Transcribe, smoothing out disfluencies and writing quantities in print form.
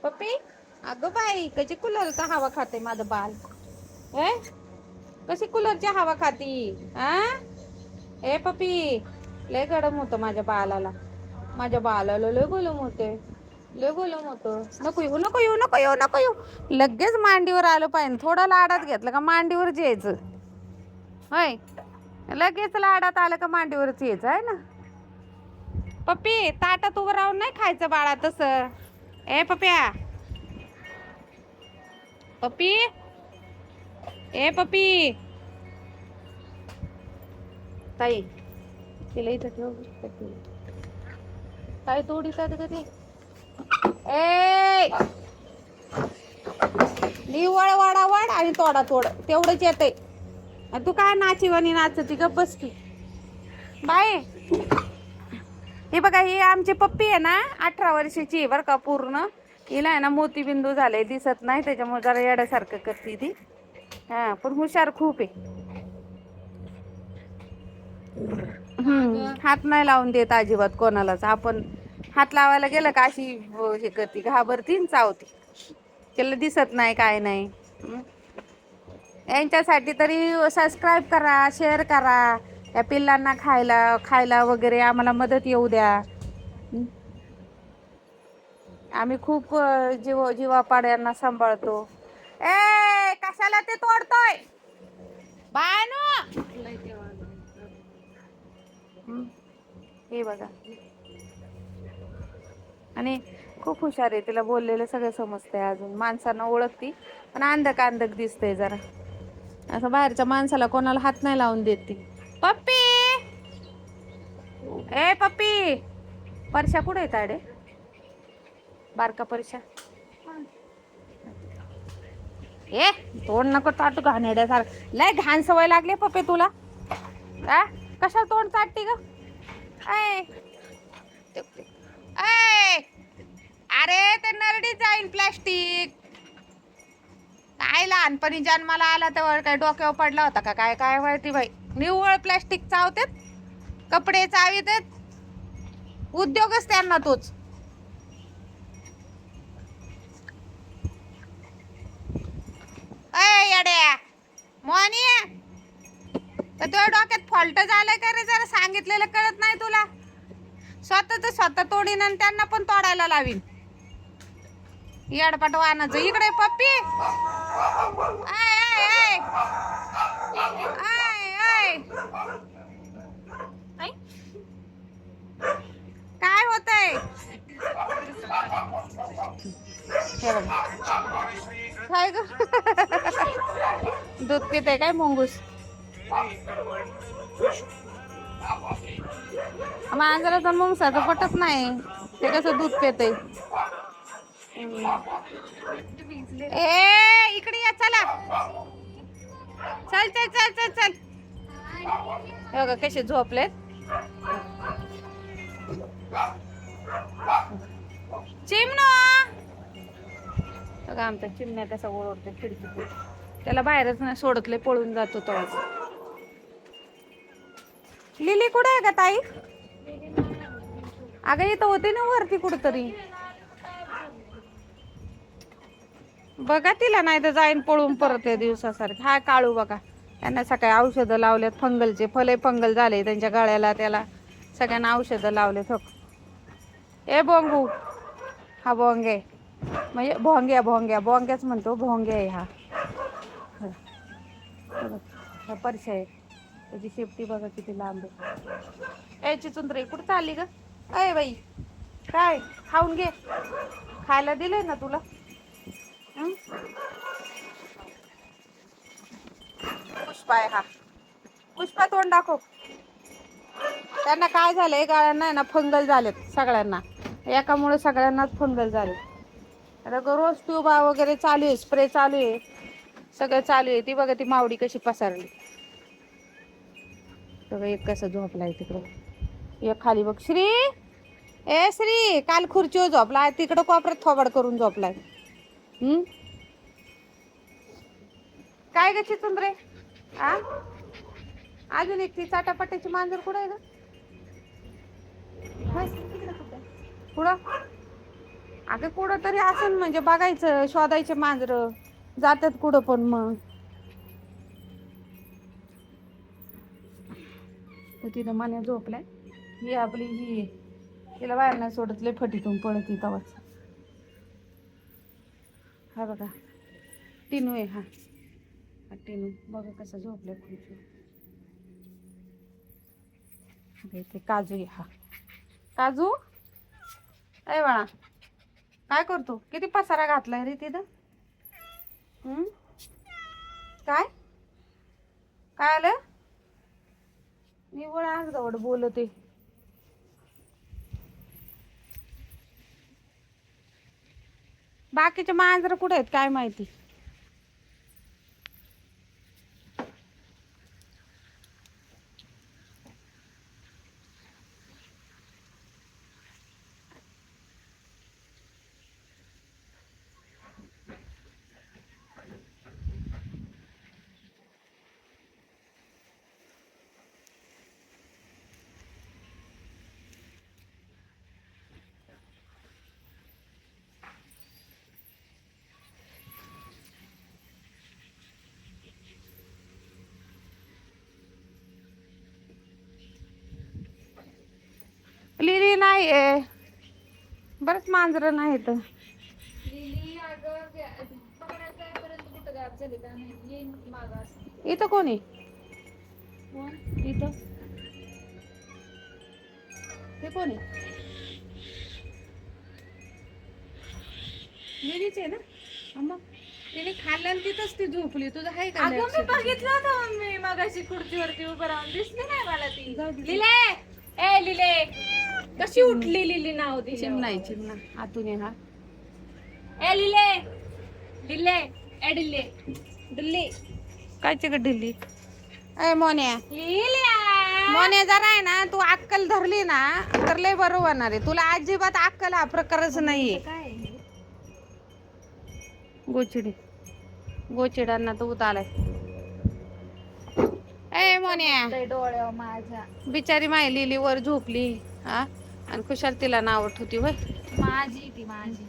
पप्पी, अगं बाई कशी कूलरचा हवा खाते माझं बाल. ए कशी कूलरची हवा खाती आ? ए पप्पी, लय गरम होतं माझ्या बालाला. माझ्या बालाला लय गरम होते. लय गरम होतं. नको येऊ नको येऊ नको येऊ नको येऊ. लगेच मांडीवर आलं पाहिजे. थोडं लाडात घेतलं का मांडीवरच यायचं. होय, लगेच लाडात आलं का मांडीवरच यायचं आहे ना. पप्पी, ताटात उभं राहून नाही खायचं बाळा तसं. ए पप्प्या, पप्पी, ए पप्पी, ताई तिला इथं ठेव. काय तोडीतात का ते? ए निवळ वाडावाड आणि तोडा तोड तेवढंच येतंय. तू काय नाचीवानी नाचती गप्प बस की बाय. हे बघा, ही आमची पप्पी आहे ना, 18 वर्षाची आहे बरं का पूर्ण. हिला आहे ना मोतीबिंदू झाले, दिसत नाही त्याच्यामुळे जरा येड्यासारखं करते ती. हा पण हुशार खूप आहे. हात नाही लावून देत अजिबात कोणालाच. आपण हात लावायला गेलं का अशी हे करते, घाबरती आणि चावती. त्याला दिसत नाही काय नाही. यांच्यासाठी तरी सबस्क्राईब करा, शेअर करा. या पिल्लांना खायला वगैरे आम्हाला मदत येऊ द्या. आम्ही खूप जीवापाड्यांना सांभाळतो. ए कशाला ते तोडतोय बायनो? हे बघा, आणि खूप हुशार आहे. तिला बोललेलं सगळं समजतंय. अजून माणसांना ओळखती पण अंधक अंधक दिसतंय जरा. असं बाहेरच्या माणसाला कोणाला हात नाही लावून देत ती. पप्पी, ए पप्पी, परशा कुठे आहे ताडे? बारका परशा. ए तोंड नको चाटू घाणेड्यासारखं. लय घाण सवय लागली पप्पी तुला. कशाला तोंड चाटती ग? अरे ते नरडी जाईल प्लॅस्टिक. काय लहानपणी जन्माला आला तर काय डोक्यावर पडला होता का काय? काय माहिती बाई. निव्वळ प्लॅस्टिक चावतेत, कपडे चावितेत. उद्योगच त्यांना तोच. अय येड्या मोनिया, तर तुझ्या डोक्यात फॉल्ट झालाय का रे? जरा सांगितलेलं कळत नाही तुला? स्वतः तोडीन आणि त्यांना पण तोडायला लावीन. येडपाट वाहनाचं. इकडे पप्पी. I I I I I. काय होतंय? हे बघा काय ग, दूध पिते काय मुंगूस? मांजराचा मुंगसाचं पटत नाही. ते कसं दूध पिते? ए इकडे या, चला. चल चल चल चल चल. हे बघा कसे झोपलेत. चिमणो, बघा आमचा चिमण्या कसा ओरडते खिडकीतून. त्याला बाहेरच नाही सोडतले, पळून जातो तो. लिली कुठे आहे का ताई? अगं इथं होती ना वरती कुठतरी. बघा तिला, नाही तर जाईन पळून परत या दिवसासारखं. हा काळू बघा, त्यांना सकाळी औषधं लावल्यात फंगलचे. फले फंगल झाले त्यांच्या गळ्याला, त्याला सगळ्यांना औषधं लावलेत. हो ए बोंगू, हा भोंगे म्हणजे भोंग्याच म्हणतो. भोंग्या आहे हा. परशा आहे, त्याची शेपटी बघा किती लांब आहे. ए चिचुंद्रे कुठं चालली ग? अय बाई, काय खाऊन घे. खायला दिलंय ना तुला. पुष्पा आहे हा. पुष्पा तोंड दाखव. त्यांना काय झालंय, गाळ्यांना ना फंगल झालेत सगळ्यांना. एकामुळे सगळ्यांनाच फंगल झाले. आता रोज ट्यूबा वगैरे चालू आहे, स्प्रे चालू आहे, सगळं चालू आहे. ती बघा ती मावडी कशी पसरली. सगळं एक कसं झोपलाय तिकडं. एक खाली बघ. श्री, ए श्री, काल खुर्चीवर झोपलाय, तिकडं कोपऱ्यात थोबाड करून झोपलाय. काय ग चिचुंद्रे? आ अजून एक ती चाटापट्ट्याची मांजर कुठं आहे ग? कुठं? अगं कुठं तरी असेल म्हणजे बघायचं, शोधायचे मांजर जातात कुठं पण मग. तर तिथं मान्या झोपलाय. ही आपली ही तिला बाहेर नाही सोडत, लय फटीतून पळत तवाच. हा बघा टिनू आहे हा. हा टिनू बघा कसं झोपलाय खुर्ची. इथे काजू आहे हा. काजू ए बाळा काय करतो? किती पसारा घातलाय रे तिथं. काय काय आलं? निव्वळ आज गवड बोलते. बाकीचे मांजर कुठे आहेत काय माहिती. लिली नाही आहे. बरंच मांजर नाही तर इथं कोणी इथं हे कोणी लिलीच आहे ना. मग तिने खाल्लं तिथंच ती झोपली. तुझं आहे का? अगं मी बघितलं होतं मम्मी मगाशी खुर्चीवरती उभं राहून दिसली नाही मला ती. लिले ए लिले कशी उठली लिली नाव दिली. चिमणा आहे चिमणा आतून आहे हा. ए लिले लिले ए डिल्ले डिल्ली कायची ग ढिल्ली. ए मोन्या लिल्या मोन्या जरा आहे ना, तू अक्कल धरली ना तर लय बरं होणार आहे. तुला अजिबात अक्कल हा प्रकारच नाहीये. काय गोचिडी गोचिडांना तर उत आलाय. ए मोन्या डोळ्यावर माझ्या बिचारी माय लिली वर झोपली हा आणि खुशाल तिला नाव ठेवती होय. माझी ती माझी